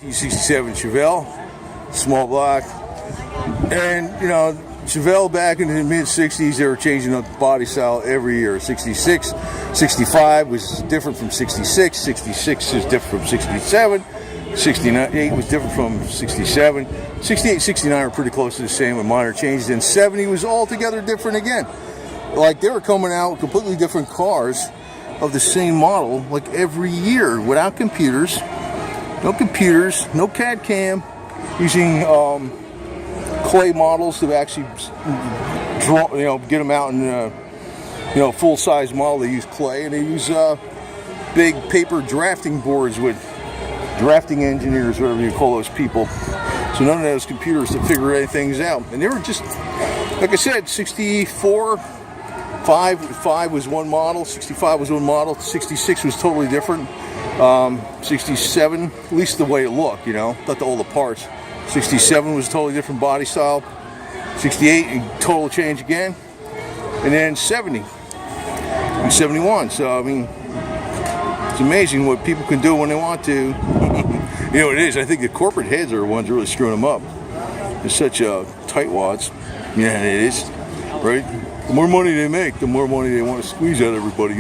67 Chevelle, small block. And, you know, Chevelle back in the mid-60s, they were changing up the body style every year. 66, 65 was different from 66, 66 is different from 67, 68 was different from 67, 68, 69 are pretty close to the same with minor changes, and 70 was altogether different again. Like, they were coming out with completely different cars of the same model, like every year, without computers, no CAD cam, using clay models to actually draw, you know, get them out in, you know, full-size model. They use clay, and they use big paper drafting boards with drafting engineers, whatever you call those people. So none of those computers to figure anything out. And they were just, like I said, 64, 5 was one model, 65 was one model, 66 was totally different. 67, at least the way it looked, you know, not all the parts. 67 was a totally different body style. 68, total change again. And then 70 and 71. So, I mean, it's amazing what people can do when they want to. You know what it is? I think the corporate heads are the ones really screwing them up. They're such tightwads. Yeah, it is. Right? The more money they make, the more money they want to squeeze out of everybody.